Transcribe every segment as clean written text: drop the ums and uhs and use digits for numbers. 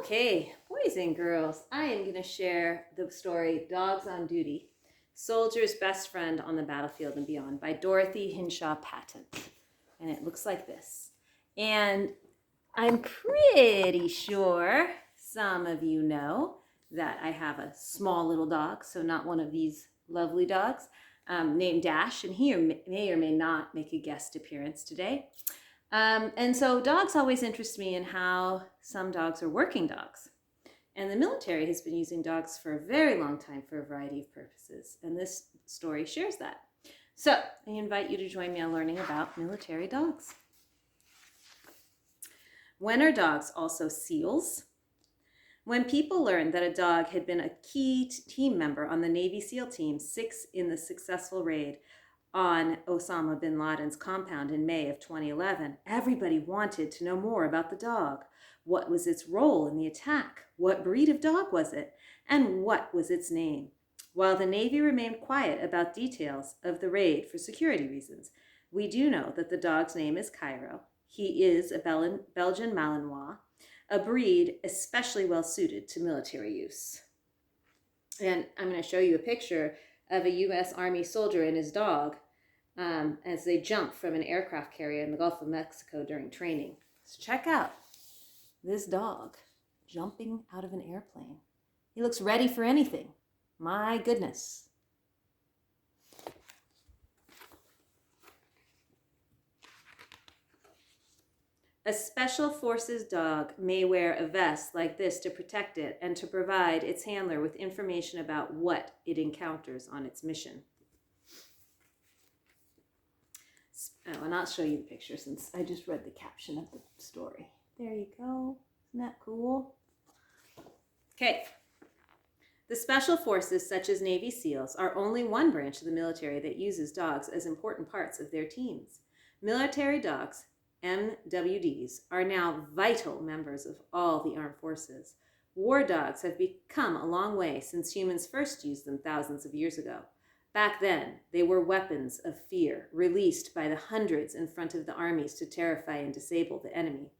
Okay, boys and girls, I am going to share the story Dogs on Duty, Soldier's Best Friend on the Battlefield and Beyond by Dorothy Hinshaw Patton. And it looks like this. And I'm pretty sure some of you know that I have a small little dog, so not one of these lovely dogs, named Dash, and he may or may not make a guest appearance today. And so dogs always interest me in how some dogs are working dogs. And the military has been using dogs for a very long time for a variety of purposes. And this story shares that. So I invite you to join me on learning about military dogs. When are dogs also SEALs? When people learned that a dog had been a key team member on the Navy SEAL Team 6 in the successful raid on Osama bin Laden's compound in May of 2011, everybody wanted to know more about the dog. What was its role in the attack? What breed of dog was it? And what was its name? While the Navy remained quiet about details of the raid for security reasons, we do know that the dog's name is Cairo. He is a Belgian Malinois, a breed especially well suited to military use. And I'm going to show you a picture of a U.S. Army soldier and his dog as they jump from an aircraft carrier in the Gulf of Mexico during training. So check out this dog jumping out of an airplane. He looks ready for anything. My goodness. A special forces dog may wear a vest like this to protect it and to provide its handler with information about what it encounters on its mission. Oh, and I'll show you the picture since I just read the caption of the story. There you go. Isn't that cool? Okay. The special forces, such as Navy SEALs, are only one branch of the military that uses dogs as important parts of their teams. Military dogs, MWDs, are now vital members of all the armed forces. War dogs have become a long way since humans first used them thousands of years ago. Back then, they were weapons of fear, released by the hundreds in front of the armies to terrify and disable the enemy.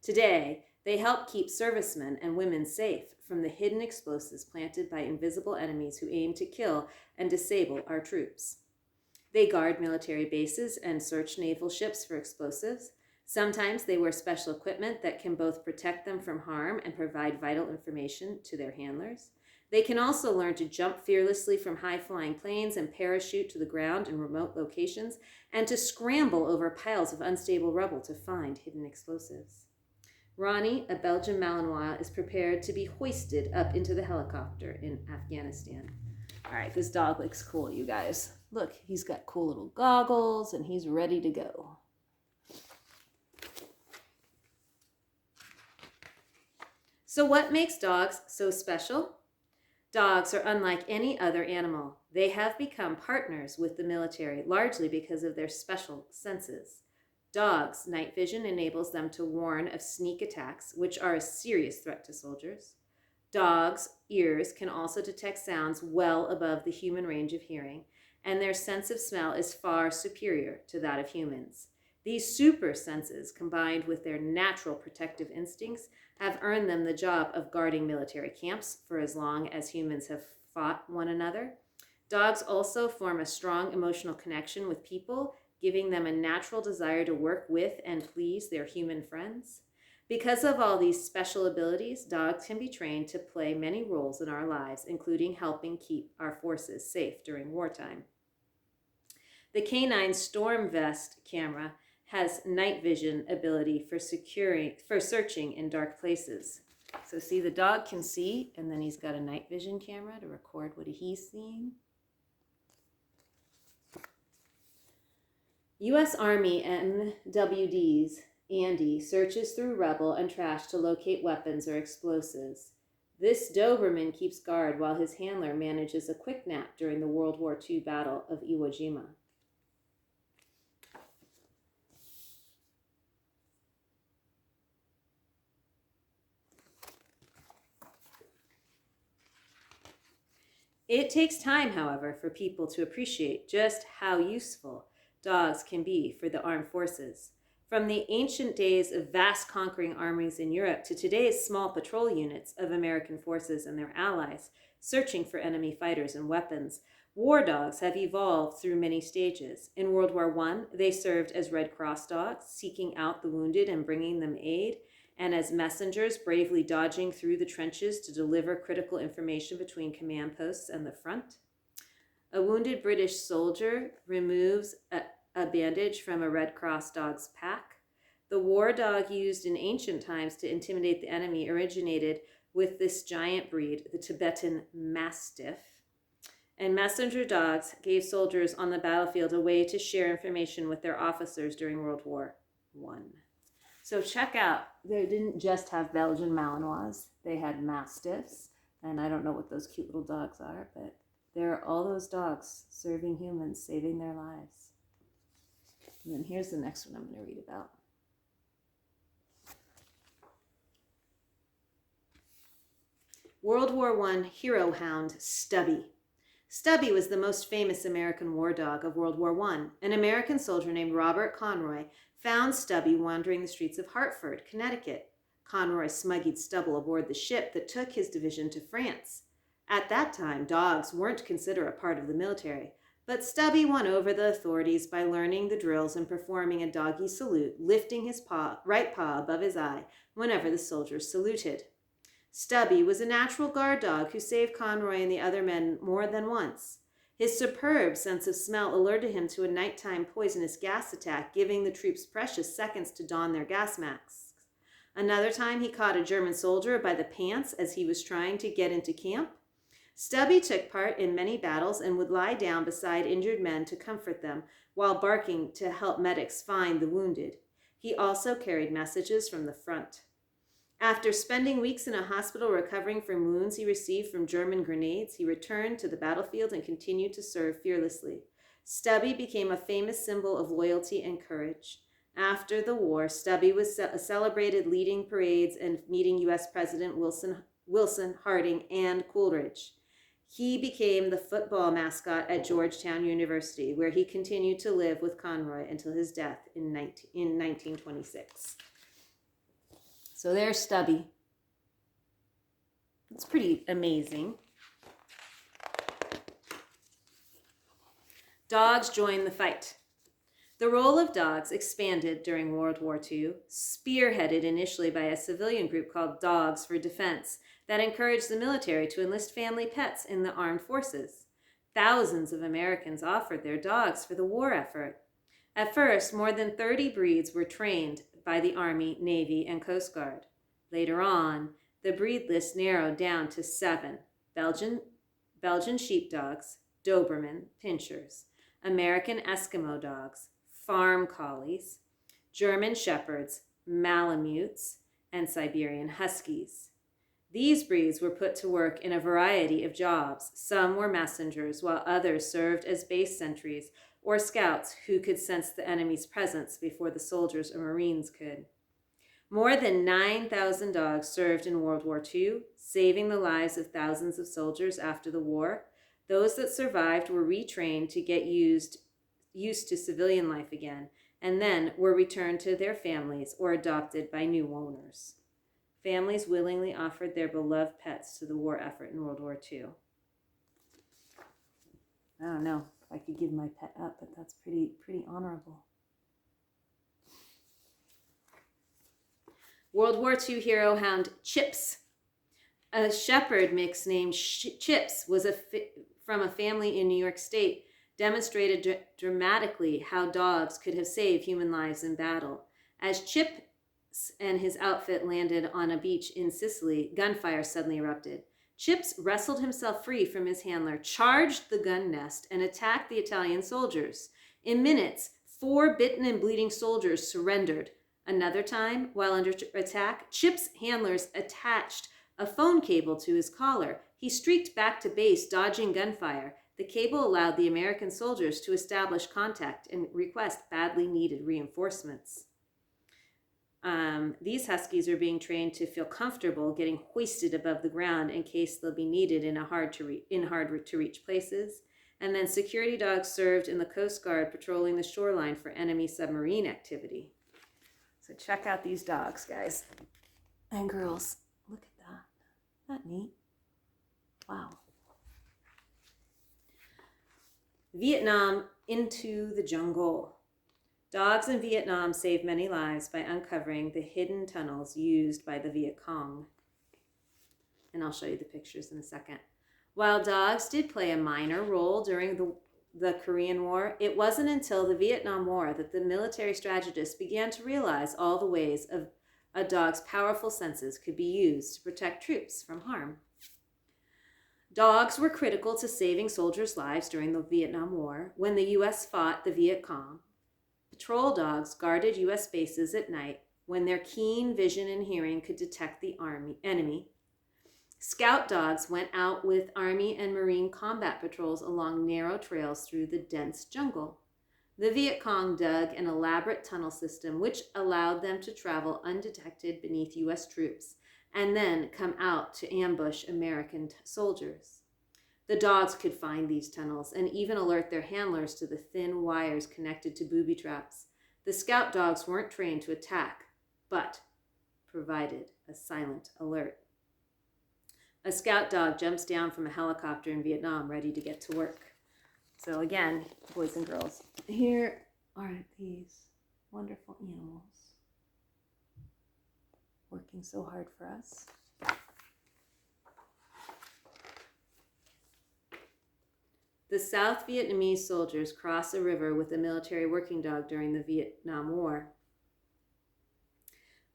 Today, they help keep servicemen and women safe from the hidden explosives planted by invisible enemies who aim to kill and disable our troops. They guard military bases and search naval ships for explosives. Sometimes they wear special equipment that can both protect them from harm and provide vital information to their handlers. They can also learn to jump fearlessly from high-flying planes and parachute to the ground in remote locations, and to scramble over piles of unstable rubble to find hidden explosives. Ronnie, a Belgian Malinois, is prepared to be hoisted up into the helicopter in Afghanistan. All right, this dog looks cool, you guys. Look, he's got cool little goggles, and he's ready to go. So what makes dogs so special? Dogs are unlike any other animal. They have become partners with the military, largely because of their special senses. Dogs' night vision enables them to warn of sneak attacks, which are a serious threat to soldiers. Dogs' ears can also detect sounds well above the human range of hearing, and their sense of smell is far superior to that of humans. These super senses, combined with their natural protective instincts, have earned them the job of guarding military camps for as long as humans have fought one another. Dogs also form a strong emotional connection with people, giving them a natural desire to work with and please their human friends. Because of all these special abilities, dogs can be trained to play many roles in our lives, including helping keep our forces safe during wartime. The Canine Storm Vest camera has night vision ability for searching in dark places. So see, the dog can see, and then he's got a night vision camera to record what he's seeing. U.S. Army MWD's Andy searches through rubble and trash to locate weapons or explosives. This Doberman keeps guard while his handler manages a quick nap during the World War II Battle of Iwo Jima. It takes time, however, for people to appreciate just how useful dogs can be for the armed forces. From the ancient days of vast conquering armies in Europe to today's small patrol units of American forces and their allies searching for enemy fighters and weapons, war dogs have evolved through many stages. In World War I, they served as Red Cross dogs, seeking out the wounded and bringing them aid, and as messengers bravely dodging through the trenches to deliver critical information between command posts and the front. A wounded British soldier removes a bandage from a Red Cross dog's pack. The war dog used in ancient times to intimidate the enemy originated with this giant breed, the Tibetan Mastiff. And messenger dogs gave soldiers on the battlefield a way to share information with their officers during World War I. So check out, they didn't just have Belgian Malinois, they had Mastiffs, and I don't know what those cute little dogs are, but there are all those dogs serving humans, saving their lives. And then here's the next one I'm going to read about. World War I hero hound Stubby. Stubby was the most famous American war dog of World War I. An American soldier named Robert Conroy found Stubby wandering the streets of Hartford, Connecticut. Conroy smuggled Stubby aboard the ship that took his division to France. At that time, dogs weren't considered a part of the military, but Stubby won over the authorities by learning the drills and performing a doggy salute, lifting his right paw above his eye whenever the soldiers saluted. Stubby was a natural guard dog who saved Conroy and the other men more than once. His superb sense of smell alerted him to a nighttime poisonous gas attack, giving the troops precious seconds to don their gas masks. Another time, he caught a German soldier by the pants as he was trying to get into camp. Stubby took part in many battles and would lie down beside injured men to comfort them while barking to help medics find the wounded. He also carried messages from the front. After spending weeks in a hospital recovering from wounds he received from German grenades, he returned to the battlefield and continued to serve fearlessly. Stubby became a famous symbol of loyalty and courage. After the war, Stubby was celebrated leading parades and meeting U.S. President Wilson, Harding, and Coolidge. He became the football mascot at Georgetown University, where he continued to live with Conroy until his death in 1926. So there's Stubby. It's pretty amazing. Dogs join the fight. The role of dogs expanded during World War II, spearheaded initially by a civilian group called Dogs for Defense that encouraged the military to enlist family pets in the armed forces. Thousands of Americans offered their dogs for the war effort. At first, more than 30 breeds were trained by the Army, Navy, and Coast Guard. Later on, the breed list narrowed down to 7: Belgian sheepdogs, Doberman pinschers, American Eskimo dogs, farm collies, German shepherds, Malamutes, and Siberian huskies. These breeds were put to work in a variety of jobs. Some were messengers, while others served as base sentries or scouts who could sense the enemy's presence before the soldiers or Marines could. More than 9,000 dogs served in World War II, saving the lives of thousands of soldiers after the war. Those that survived were retrained to get used to civilian life again, and then were returned to their families or adopted by new owners. Families willingly offered their beloved pets to the war effort in World War II. I don't know if I could give my pet up, but that's pretty honorable. World War II hero hound Chips. A shepherd mix named Chips was from a family in New York State, demonstrated dramatically how dogs could have saved human lives in battle. As Chips and his outfit landed on a beach in Sicily, gunfire suddenly erupted. Chips wrestled himself free from his handler, charged the gun nest, and attacked the Italian soldiers. In minutes, 4 bitten and bleeding soldiers surrendered. Another time, while under attack, Chips' handlers attached a phone cable to his collar. He streaked back to base, dodging gunfire. The cable allowed the American soldiers to establish contact and request badly needed reinforcements. These huskies are being trained to feel comfortable getting hoisted above the ground in case they'll be needed in hard to reach places. And then security dogs served in the Coast Guard patrolling the shoreline for enemy submarine activity. So check out these dogs, guys and girls. Look at that. Isn't that neat? Wow. Vietnam into the jungle. Dogs in Vietnam saved many lives by uncovering the hidden tunnels used by the Viet Cong. And I'll show you the pictures in a second. While dogs did play a minor role during the Korean War, it wasn't until the Vietnam War that the military strategists began to realize all the ways of a dog's powerful senses could be used to protect troops from harm. Dogs were critical to saving soldiers' lives during the Vietnam War. When the U.S. fought the Viet Cong, patrol dogs guarded U.S. bases at night when their keen vision and hearing could detect the enemy. Scout dogs went out with Army and Marine combat patrols along narrow trails through the dense jungle. The Viet Cong dug an elaborate tunnel system which allowed them to travel undetected beneath U.S. troops and then come out to ambush American soldiers. The dogs could find these tunnels and even alert their handlers to the thin wires connected to booby traps. The scout dogs weren't trained to attack, but provided a silent alert. A scout dog jumps down from a helicopter in Vietnam ready to get to work. So again, boys and girls, here are these wonderful animals working so hard for us. The South Vietnamese soldiers crossed a river with a military working dog during the Vietnam War.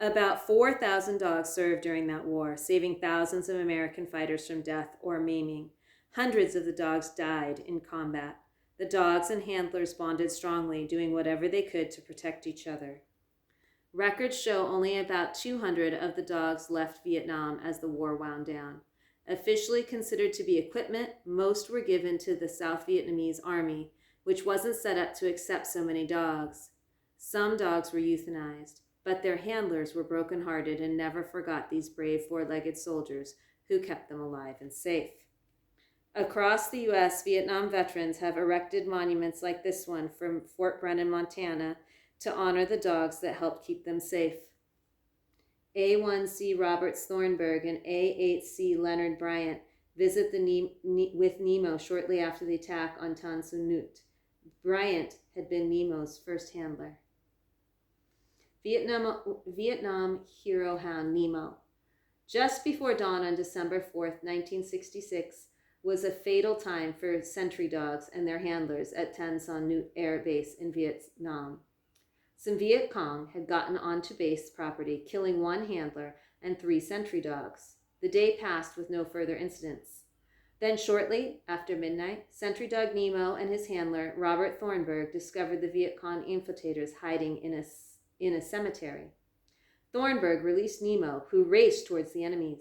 About 4,000 dogs served during that war, saving thousands of American fighters from death or maiming. Hundreds of the dogs died in combat. The dogs and handlers bonded strongly, doing whatever they could to protect each other. Records show only about 200 of the dogs left Vietnam as the war wound down. Officially considered to be equipment, most were given to the South Vietnamese Army, which wasn't set up to accept so many dogs. Some dogs were euthanized, but their handlers were brokenhearted and never forgot these brave four-legged soldiers who kept them alive and safe. Across the U.S., Vietnam veterans have erected monuments like this one from Fort Brennan, Montana, to honor the dogs that helped keep them safe. A1C Robert Thornburg and A8C Leonard Bryant visit with Nemo shortly after the attack on Tan Son Nhut. Bryant had been Nemo's first handler. Vietnam hero hound Nemo. Just before dawn on December 4th, 1966, was a fatal time for sentry dogs and their handlers at Tan Son Nhut Air Base in Vietnam. Some Viet Cong had gotten onto base property, killing one handler and 3 sentry dogs. The day passed with no further incidents. Then shortly after midnight, sentry dog Nemo and his handler, Robert Thornburg, discovered the Viet Cong infiltrators hiding in a cemetery. Thornburg released Nemo, who raced towards the enemies.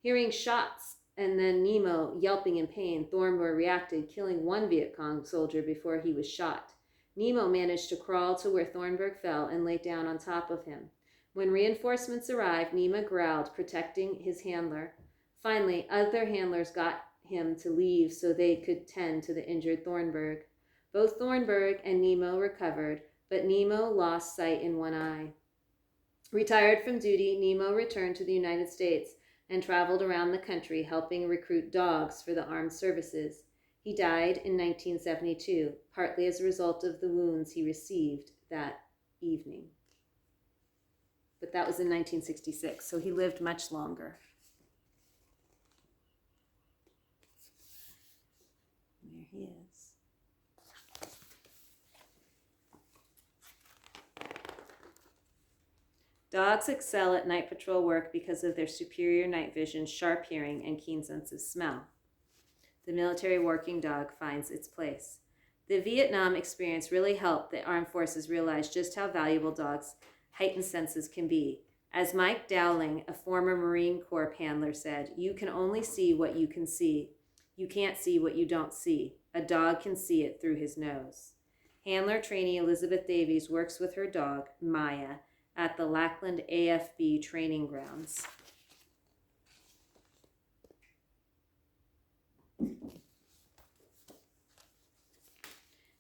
Hearing shots and then Nemo yelping in pain, Thornburg reacted, killing one Viet Cong soldier before he was shot. Nemo managed to crawl to where Thornburg fell and lay down on top of him. When reinforcements arrived, Nemo growled, protecting his handler. Finally, other handlers got him to leave so they could tend to the injured Thornburg. Both Thornburg and Nemo recovered, but Nemo lost sight in one eye. Retired from duty, Nemo returned to the United States and traveled around the country helping recruit dogs for the armed services. He died in 1972, partly as a result of the wounds he received that evening. But that was in 1966, so he lived much longer. There he is. Dogs excel at night patrol work because of their superior night vision, sharp hearing, and keen sense of smell. The military working dog finds its place. The Vietnam experience really helped the armed forces realize just how valuable dogs' heightened senses can be. As Mike Dowling, a former Marine Corps handler, said, "You can only see what you can see. You can't see what you don't see. A dog can see it through his nose." Handler trainee Elizabeth Davies works with her dog, Maya, at the Lackland AFB training grounds.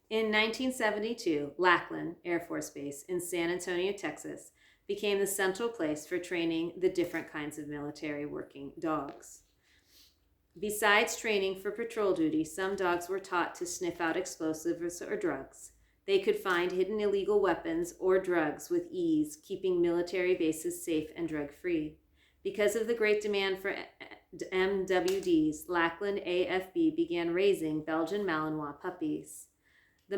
In 1972, Lackland Air Force Base in San Antonio, Texas, became the central place for training the different kinds of military working dogs. Besides training for patrol duty, some dogs were taught to sniff out explosives or drugs. They could find hidden illegal weapons or drugs with ease, keeping military bases safe and drug-free. Because of the great demand for MWDs, Lackland AFB began raising Belgian Malinois puppies. The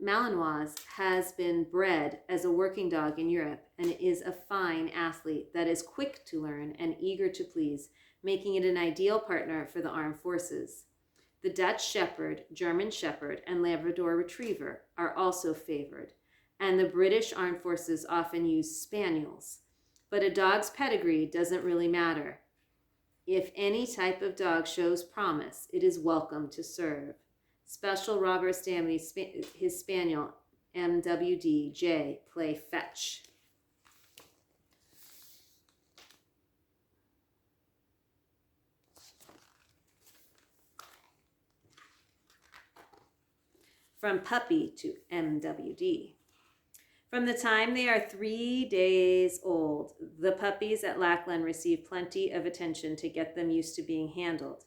Malinois has been bred as a working dog in Europe and is a fine athlete that is quick to learn and eager to please, making it an ideal partner for the armed forces. The Dutch Shepherd, German Shepherd, and Labrador Retriever are also favored, and the British Armed Forces often use Spaniels. But a dog's pedigree doesn't really matter. If any type of dog shows promise, it is welcome to serve. Special Robert Stanley, his Spaniel, MWD J, play fetch. From puppy to MWD. From the time they are 3 days old, the puppies at Lackland receive plenty of attention to get them used to being handled.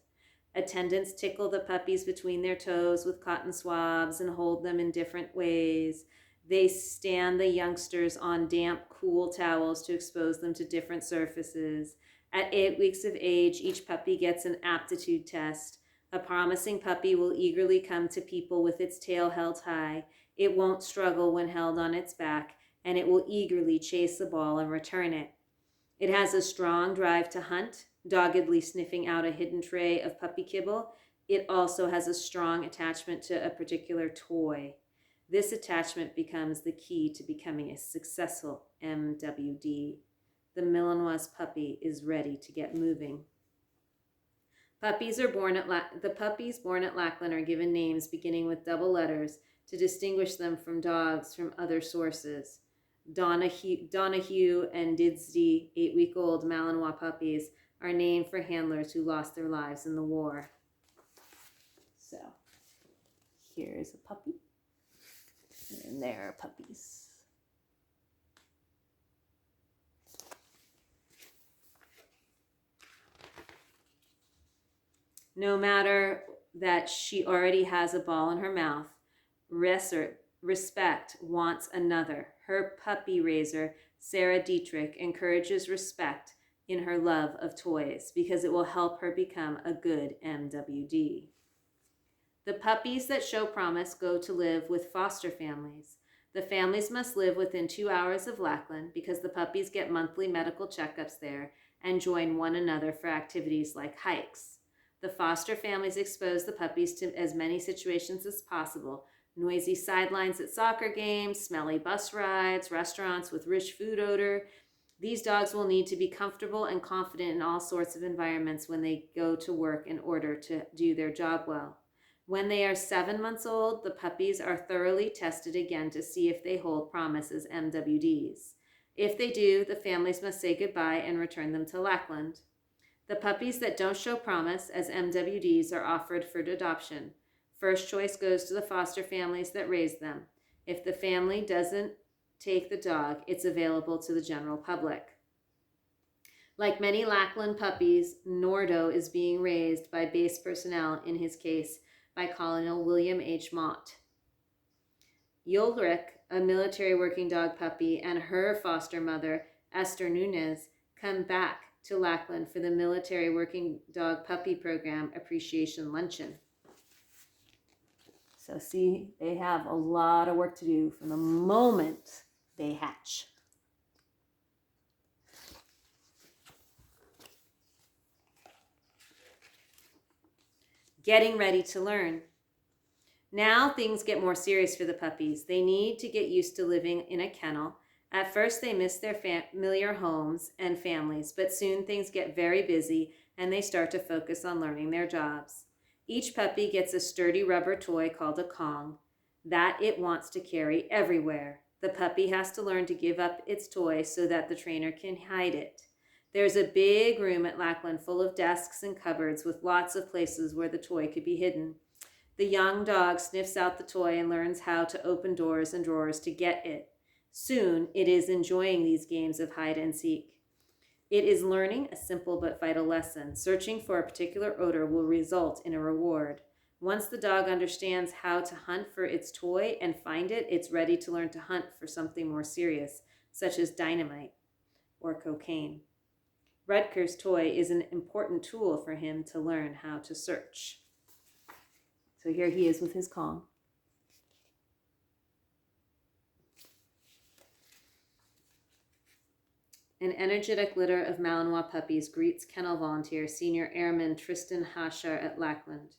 Attendants tickle the puppies between their toes with cotton swabs and hold them in different ways. They stand the youngsters on damp, cool towels to expose them to different surfaces. At 8 weeks of age, each puppy gets an aptitude test. A promising puppy will eagerly come to people with its tail held high. It won't struggle when held on its back, and it will eagerly chase the ball and return it. It has a strong drive to hunt, doggedly sniffing out a hidden tray of puppy kibble. It also has a strong attachment to a particular toy. This attachment becomes the key to becoming a successful MWD. The Malinois puppy is ready to get moving. The puppies born at Lackland are given names beginning with double letters to distinguish them from dogs from other sources. Donahue and Didsey, 8-week-old Malinois puppies, are named for handlers who lost their lives in the war. So, here's a puppy, and there are puppies. No matter that she already has a ball in her mouth, Respect wants another. Her puppy raiser, Sarah Dietrich, encourages Respect in her love of toys because it will help her become a good MWD. The puppies that show promise go to live with foster families. The families must live within 2 hours of Lackland because the puppies get monthly medical checkups there and join one another for activities like hikes. The foster families expose the puppies to as many situations as possible: noisy sidelines at soccer games, smelly bus rides, restaurants with rich food odor. These dogs will need to be comfortable and confident in all sorts of environments when they go to work in order to do their job well. When they are 7 months old, the puppies are thoroughly tested again to see if they hold promise as MWDs. If they do, the families must say goodbye and return them to Lackland. The puppies that don't show promise as MWDs are offered for adoption. First choice goes to the foster families that raised them. If the family doesn't take the dog, it's available to the general public. Like many Lackland puppies, Nordo is being raised by base personnel, in his case by Colonel William H. Mott. Ulrich, a military working dog puppy, and her foster mother, Esther Nunez, come back to Lackland for the Military Working Dog Puppy Program Appreciation Luncheon. So see, they have a lot of work to do from the moment they hatch. Getting ready to learn. Now things get more serious for the puppies. They need to get used to living in a kennel. At first they miss their familiar homes and families, but soon things get very busy and they start to focus on learning their jobs. Each puppy gets a sturdy rubber toy called a Kong that it wants to carry everywhere. The puppy has to learn to give up its toy so that the trainer can hide it. There's a big room at Lackland full of desks and cupboards with lots of places where the toy could be hidden. The young dog sniffs out the toy and learns how to open doors and drawers to get it. Soon, it is enjoying these games of hide and seek. It is learning a simple but vital lesson. Searching for a particular odor will result in a reward. Once the dog understands how to hunt for its toy and find it, it's ready to learn to hunt for something more serious, such as dynamite or cocaine. Rutger's toy is an important tool for him to learn how to search. So here he is with his Kong. An energetic litter of Malinois puppies greets kennel volunteer Senior Airman Tristan Hashar at Lackland.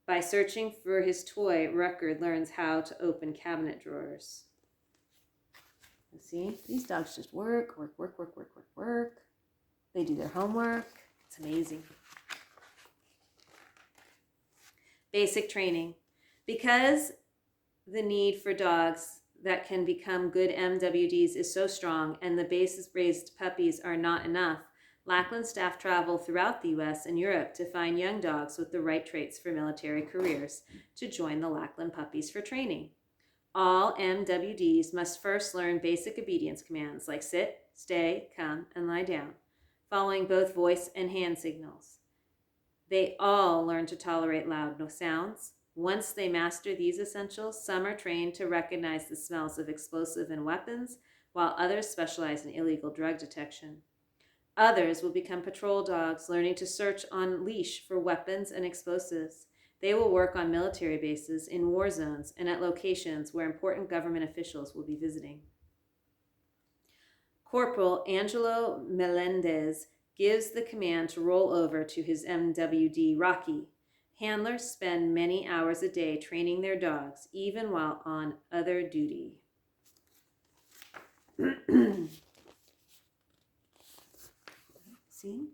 By searching for his toy, Rutger learns how to open cabinet drawers. See, these dogs just work. They do their homework. It's amazing. Basic training. Because the need for dogs that can become good MWDs is so strong and the base-raised puppies are not enough, Lackland staff travel throughout the U.S. and Europe to find young dogs with the right traits for military careers to join the Lackland puppies for training. All MWDs must first learn basic obedience commands like sit, stay, come, and lie down, following both voice and hand signals. They all learn to tolerate loud sounds. Once they master these essentials, some are trained to recognize the smells of explosive and weapons, while others specialize in illegal drug detection. Others will become patrol dogs, learning to search on leash for weapons and explosives. They will work on military bases, in war zones, and at locations where important government officials will be visiting. Corporal Angelo Melendez gives the command to roll over to his MWD, Rocky. Handlers spend many hours a day training their dogs, even while on other duty. See?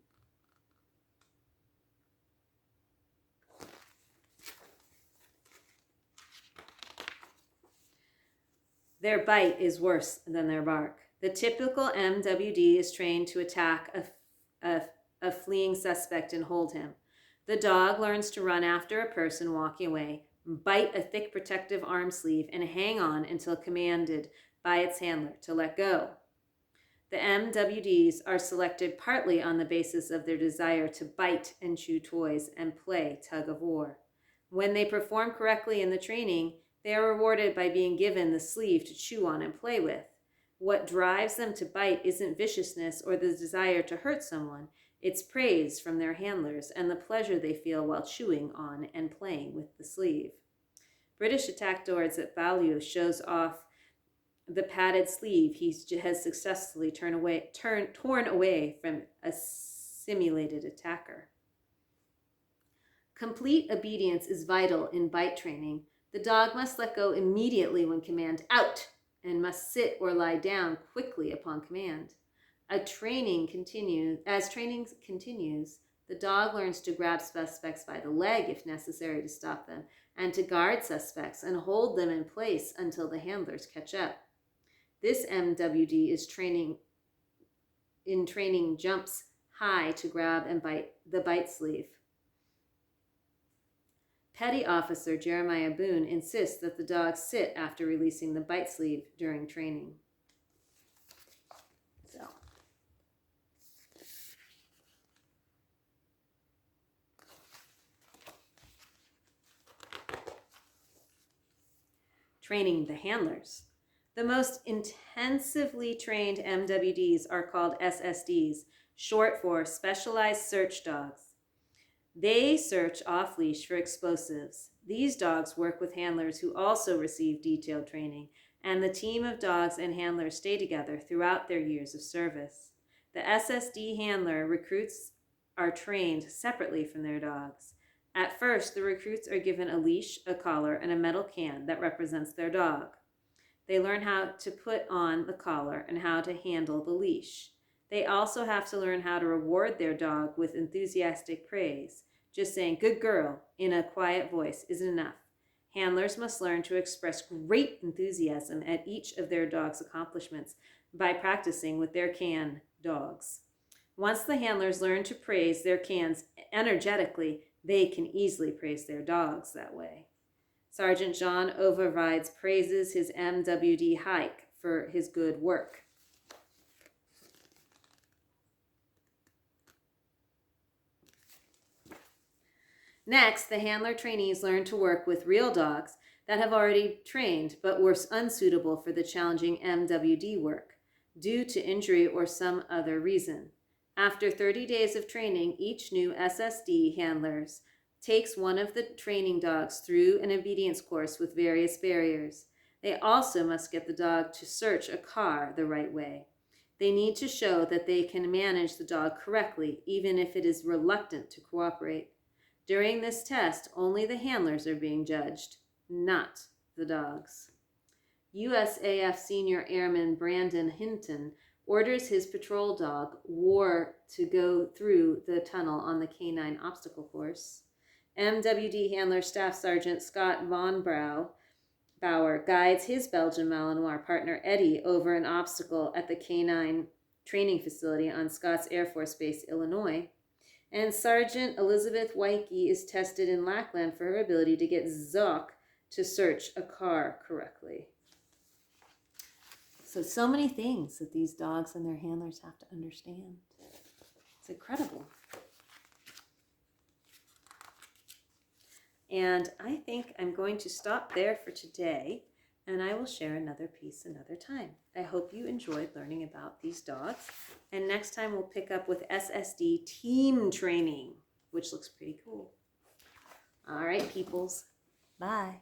Their bite is worse than their bark. The typical MWD is trained to attack a fleeing suspect and hold him. The dog learns to run after a person walking away, bite a thick protective arm sleeve, and hang on until commanded by its handler to let go. The MWDs are selected partly on the basis of their desire to bite and chew toys and play tug of war. When they perform correctly in the training, they are rewarded by being given the sleeve to chew on and play with. What drives them to bite isn't viciousness or the desire to hurt someone. It's praise from their handlers and the pleasure they feel while chewing on and playing with the sleeve. British attack dogs at Value shows off the padded sleeve he has successfully torn away from a simulated attacker. Complete obedience is vital in bite training. The dog must let go immediately when commanded out and must sit or lie down quickly upon command. As training continues, the dog learns to grab suspects by the leg if necessary to stop them, and to guard suspects and hold them in place until the handlers catch up. This MWD is training jumps high to grab and bite the bite sleeve. Petty Officer Jeremiah Boone insists that the dog sit after releasing the bite sleeve during training. Training the handlers. The most intensively trained MWDs are called SSDs, short for Specialized Search Dogs. They search off-leash for explosives. These dogs work with handlers who also receive detailed training, and the team of dogs and handlers stay together throughout their years of service. The SSD handler recruits are trained separately from their dogs. At first, the recruits are given a leash, a collar, and a metal can that represents their dog. They learn how to put on the collar and how to handle the leash. They also have to learn how to reward their dog with enthusiastic praise. Just saying, "good girl," in a quiet voice isn't enough. Handlers must learn to express great enthusiasm at each of their dog's accomplishments by practicing with their can dogs. Once the handlers learn to praise their cans energetically, they can easily praise their dogs that way. Sergeant John Overrides praises his MWD Hike for his good work. Next, the handler trainees learn to work with real dogs that have already trained but were unsuitable for the challenging MWD work due to injury or some other reason. After 30 days of training, each new SSD handlers takes one of the training dogs through an obedience course with various barriers. They also must get the dog to search a car the right way. They need to show that they can manage the dog correctly, even if it is reluctant to cooperate. During this test, only the handlers are being judged, not the dogs. USAF Senior Airman Brandon Hinton orders his patrol dog, War, to go through the tunnel on the K9 obstacle course. MWD Handler Staff Sergeant Scott Von Bauer guides his Belgian Malinois partner Eddie over an obstacle at the K9 training facility on Scotts Air Force Base, Illinois. And Sergeant Elizabeth Weike is tested in Lackland for her ability to get Zook to search a car correctly. So many things that these dogs and their handlers have to understand. It's incredible. And I think I'm going to stop there for today, and I will share another piece another time. I hope you enjoyed learning about these dogs. And next time we'll pick up with SSD team training, which looks pretty cool. All right, peoples. Bye.